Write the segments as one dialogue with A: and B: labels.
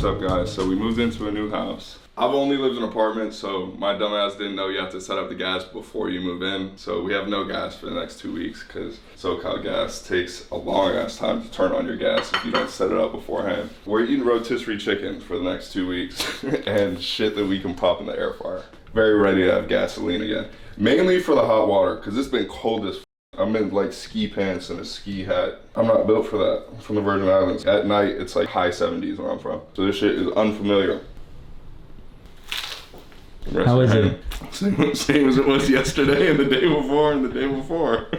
A: what's up guys? So we moved into a new house. I've only lived in apartments, so my dumbass didn't know you have to set up the gas before you move in. So we have no gas for the next 2 weeks because SoCal Gas takes a long ass time to turn on your gas if you don't set it up beforehand. We're eating rotisserie chicken for the next 2 weeks and shit that we can pop in the air fryer. Very ready to have gasoline again. Mainly for the hot water because it's been cold as I'm in like ski pants and a ski hat. I'm not built for that. I'm from the Virgin Islands. At night, it's like high 70s where I'm from. So this shit is unfamiliar.
B: How is it?
A: Same as it was yesterday and the day before and the day before.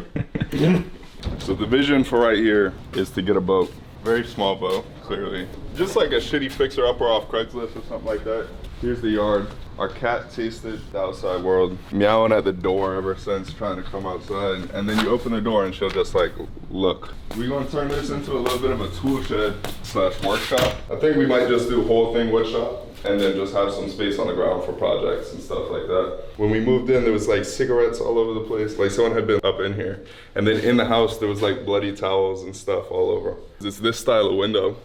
A: So the vision for right here is to get a boat. Very small boat, clearly. Just like a shitty fixer-upper off Craigslist or something like that. Here's the yard. Our cat tasted the outside world, meowing at the door ever since, trying to come outside. And then you open the door and she'll just like, look. We're gonna turn this into a little bit of a tool shed / workshop. I think we might just do whole thing wood shop and then just have some space on the ground for projects and stuff like that. When we moved in, there was like cigarettes all over the place. Like someone had been up in here. And then in the house, there was like bloody towels and stuff all over. It's this style of window.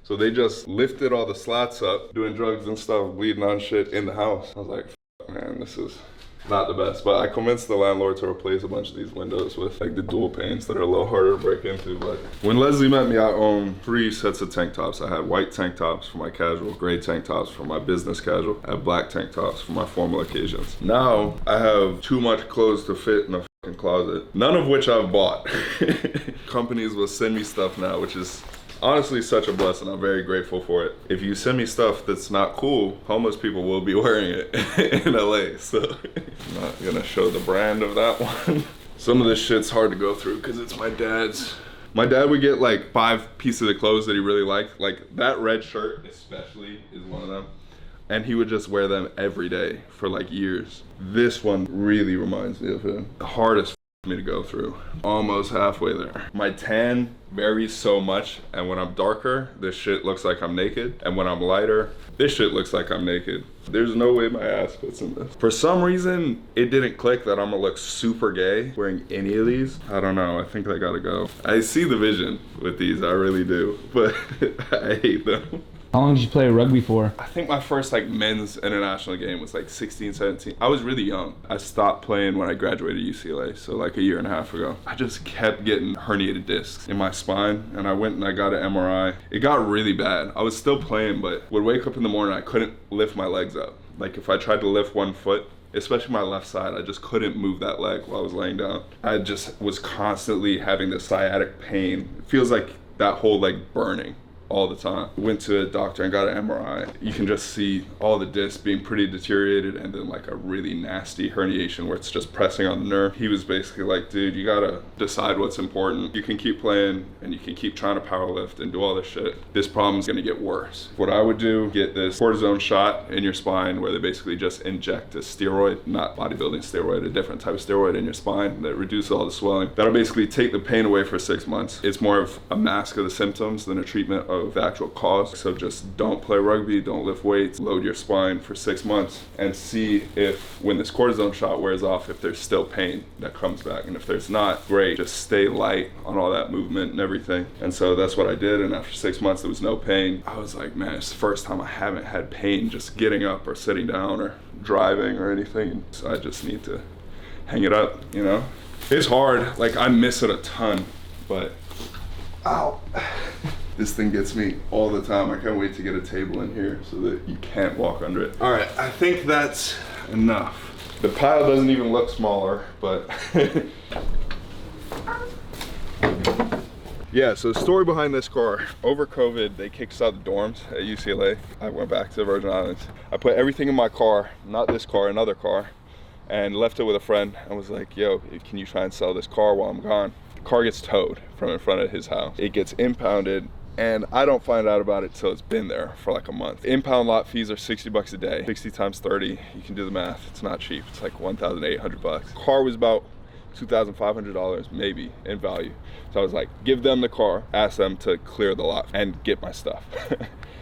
A: So they just lifted all the slats up, doing drugs and stuff, bleeding on shit in the house. I was like, man, this is not the best. But I convinced the landlord to replace a bunch of these windows with like the dual panes that are a little harder to break into. But when Leslie met me, I owned 3 sets of tank tops. I had white tank tops for my casual, gray tank tops for my business casual. I have black tank tops for my formal occasions. Now I have too much clothes to fit in a fucking closet, none of which I've bought. Companies will send me stuff now, which is honestly such a blessing. I'm very grateful for it. If you send me stuff that's not cool, homeless people will be wearing it in LA. So I'm not gonna show the brand of that one. Some of this shit's hard to go through because it's my dad's. My dad would get like 5 pieces of clothes that he really liked. Like that red shirt especially is one of them. And he would just wear them every day for like years. This one really reminds me of him. The hardest for me to go through. Almost halfway there. My tan varies so much, and when I'm darker, this shit looks like I'm naked, and when I'm lighter, this shit looks like I'm naked. There's no way my ass fits in this. For some reason, it didn't click that I'm gonna look super gay wearing any of these. I don't know, I think they gotta go. I see the vision with these, I really do, but I hate them.
B: How long did you play rugby for?
A: I think my first like men's international game was like 16, 17. I was really young. I stopped playing when I graduated UCLA, so like a year and a half ago. I just kept getting herniated discs in my spine, and I went and I got an MRI. It got really bad. I was still playing, but would wake up in the morning, I couldn't lift my legs up. Like if I tried to lift one foot, especially my left side, I just couldn't move that leg while I was laying down. I just was constantly having this sciatic pain. It feels like that whole leg burning all the time. Went to a doctor and got an MRI. You can just see all the discs being pretty deteriorated and then like a really nasty herniation where it's just pressing on the nerve. He was basically like, dude, you gotta decide what's important. You can keep playing and you can keep trying to power lift and do all this shit. This problem's gonna get worse. What I would do, get this cortisone shot in your spine where they basically just inject a steroid, not bodybuilding steroid, a different type of steroid in your spine that reduces all the swelling. That'll basically take the pain away for 6 months. It's more of a mask of the symptoms than a treatment of the actual cause. So just don't play rugby, don't lift weights, load your spine for 6 months and see if when this cortisone shot wears off, if there's still pain that comes back. And if there's not, great, just stay light on all that movement and everything. And so that's what I did. And after 6 months, there was no pain. I was like, man, it's the first time I haven't had pain just getting up or sitting down or driving or anything. So I just need to hang it up, you know? It's hard, like I miss it a ton, but ow. This thing gets me all the time. I can't wait to get a table in here so that you can't walk under it. All right, I think that's enough. The pile doesn't even look smaller, but yeah, so the story behind this car, over COVID, they kicked us out the dorms at UCLA. I went back to the Virgin Islands. I put everything in my car, not this car, another car, and left it with a friend and was like, yo, can you try and sell this car while I'm gone? The car gets towed from in front of his house. It gets impounded, and I don't find out about it till it's been there for like a month. Impound lot fees are 60 bucks a day. 60 times 30, you can do the math. It's not cheap. It's like 1,800 bucks. Car was about $2,500 maybe in value. So I was like, give them the car, ask them to clear the lot and get my stuff.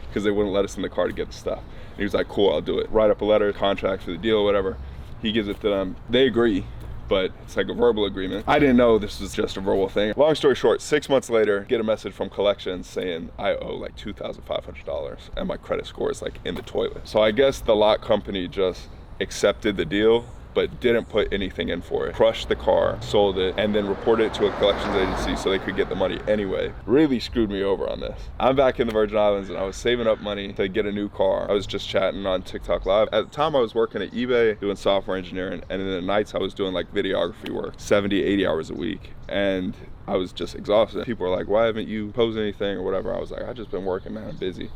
A: Because they wouldn't let us in the car to get the stuff. And he was like, cool, I'll do it. Write up a letter, contract for the deal, whatever. He gives it to them. They agree. but it's like a verbal agreement. I didn't know this was just a verbal thing. Long story short, 6 months later, get a message from collections saying I owe like $2,500 and my credit score is like in the toilet. So I guess the lot company just accepted the deal, but didn't put anything in for it. Crushed the car, sold it, and then reported it to a collections agency so they could get the money anyway. Really screwed me over on this. I'm back in the Virgin Islands and I was saving up money to get a new car. I was just chatting on TikTok Live. At the time I was working at eBay doing software engineering, and in the nights I was doing like videography work, 70, 80 hours a week. And I was just exhausted. People were like, why haven't you posted anything or whatever? I was like, I've just been working, man, I'm busy.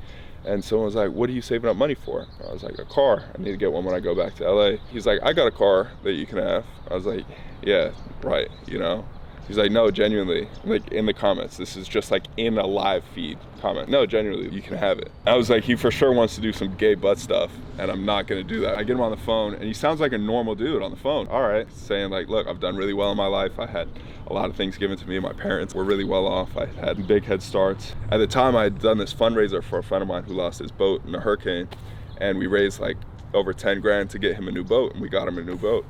A: And someone was like, what are you saving up money for? I was like, a car. I need to get one when I go back to LA. He's like, I got a car that you can have. I was like, yeah, right, you know? He's like, no, genuinely, like in the comments, this is just like in a live feed comment. No, genuinely, you can have it. I was like, he for sure wants to do some gay butt stuff, and I'm not gonna do that. I get him on the phone, and he sounds like a normal dude on the phone. All right, saying like, look, I've done really well in my life. I had a lot of things given to me. My parents were really well off. I had big head starts. At the time, I had done this fundraiser for a friend of mine who lost his boat in a hurricane, and we raised like over 10 grand to get him a new boat, and we got him a new boat.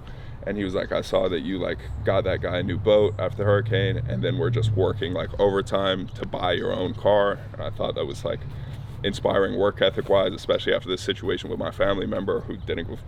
A: And he was like, I saw that you like got that guy a new boat after the hurricane, and then we're just working like overtime to buy your own car. And I thought that was like inspiring work ethic wise, especially after this situation with my family member who didn't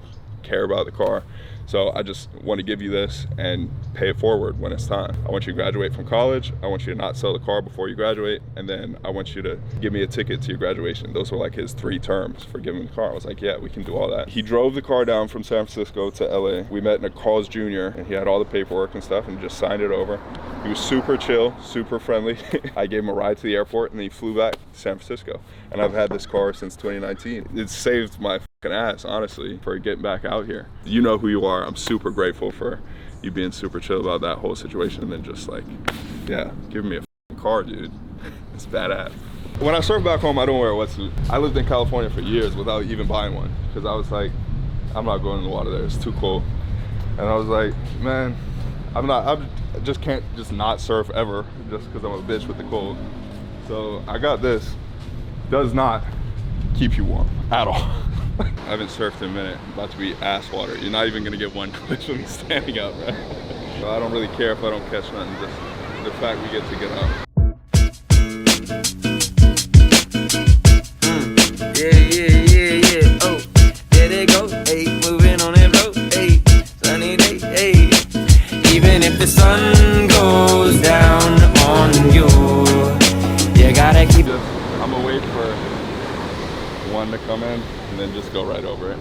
A: care about the car. So I just want to give you this and pay it forward when it's time. I want you to graduate from college. I want you to not sell the car before you graduate. And then I want you to give me a ticket to your graduation. Those were like his 3 terms for giving me the car. I was like, yeah, we can do all that. He drove the car down from San Francisco to LA. We met in a Carl's Jr. and he had all the paperwork and stuff and just signed it over. He was super chill, super friendly. I gave him a ride to the airport and then he flew back to San Francisco. And I've had this car since 2019. It saved my ass, honestly, for getting back out here. You know who you are. I'm super grateful for you being super chill about that whole situation, and then just like, yeah, giving me a car, dude. It's badass. When I surf back home, I don't wear a wetsuit. I lived in California for years without even buying one, because I was like, I'm not going in the water there, it's too cold. And I was like, man, I just can't just not surf ever, just because I'm a bitch with the cold. So I got this. Does not keep you warm at all. I haven't surfed in a minute. I'm about to be ass water. You're not even gonna get one glitch when he's standing up, right? So I don't really care if I don't catch nothing, just the fact we get to get out.
C: Yeah. Oh, there they go. Hey, moving on that road. Hey, sunny day. Hey, even if the sun goes down on you, you gotta keep.
A: I'm gonna wait for one to come in and then just go right over it.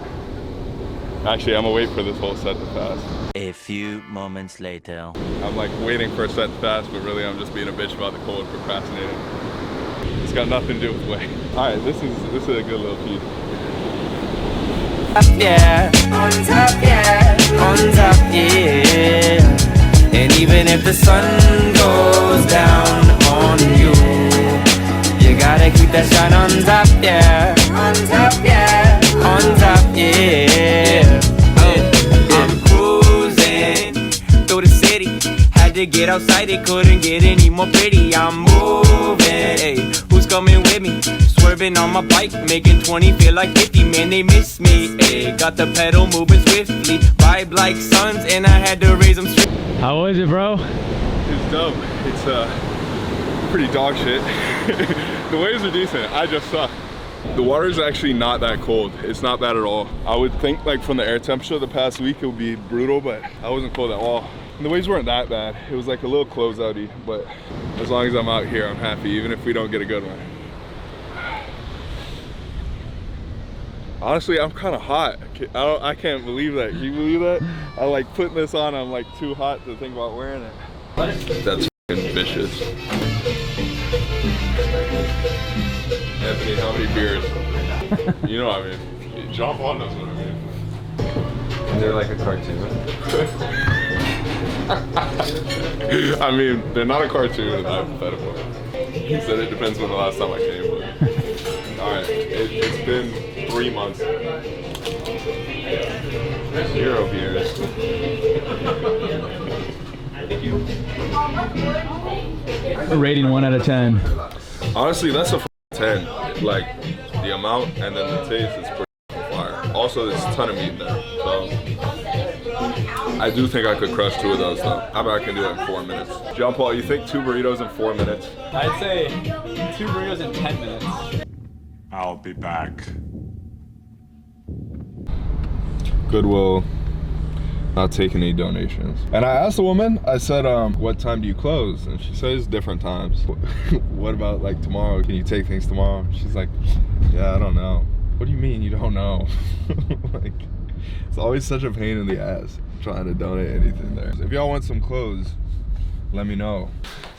A: Actually, I'm gonna wait for this whole set to pass.
D: A few moments later.
A: I'm like waiting for a set to pass, but really I'm just being a bitch about the cold, procrastinating. It's got nothing to do with weight. All right, this is a good little piece.
C: Yeah, on top, yeah. And even if the sun goes down on you, you gotta keep that shine on top, yeah. On top, yeah. On top, yeah. I'm cruising through the city. Had to get outside, it couldn't get any more pretty. I'm moving, hey, who's coming with me? Swerving on my bike, making 20 feel like 50. Man, they miss me, hey. Got the pedal moving swiftly. Vibe like suns, and I had to raise them straight.
B: How was it, bro?
A: It's dope. It's pretty dog shit. The waves are decent. I just suck. The water's actually not that cold. It's not bad at all. I would think like from the air temperature the past week it would be brutal, but I wasn't cold at all. And the waves weren't that bad. It was like a little closeouty, but as long as I'm out here, I'm happy, even if we don't get a good one. Honestly, I'm kind of hot. I can't believe that. Can you believe that? I like putting this on, I'm like too hot to think about wearing it. That's f***ing vicious. Anthony, how many beers? You know what I mean. John Paul knows what I mean.
E: They're like a cartoon.
A: I mean, they're not a cartoon, it's hypothetical. He said it depends when the last time I came, but... Alright, it's been 3 months. 0 beers.
B: Rating 1 out of 10.
A: Honestly, that's a 10. Like, the amount and then the taste is pretty fire. Also, there's a ton of meat in there, so... I do think I could crush 2 of those though. I bet I can do it in 4 minutes. John Paul, you think 2 burritos in 4 minutes?
B: I'd say 2 burritos in 10 minutes.
E: I'll be back.
A: Goodwill, not taking any donations. And I asked the woman, I said, what time do you close? And she says different times. What about like tomorrow? Can you take things tomorrow? She's like, yeah, I don't know. What do you mean you don't know? Like, it's always such a pain in the ass trying to donate anything there. If y'all want some clothes, let me know.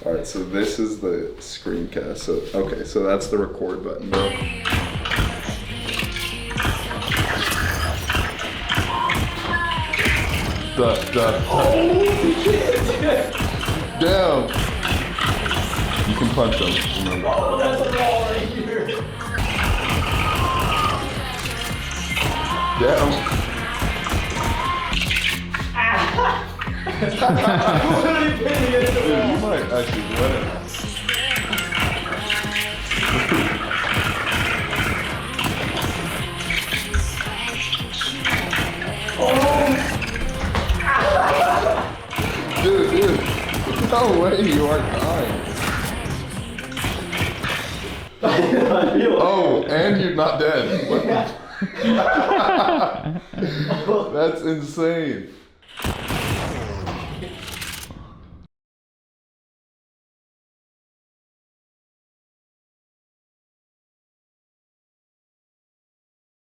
A: All right, so this is the screencast. So, okay, so that's the record button. Damn. You can punch them, remember. Damn. Dude, you might actually win it. Dude, no way you aren't dying. Oh, and you're not dead. That's insane.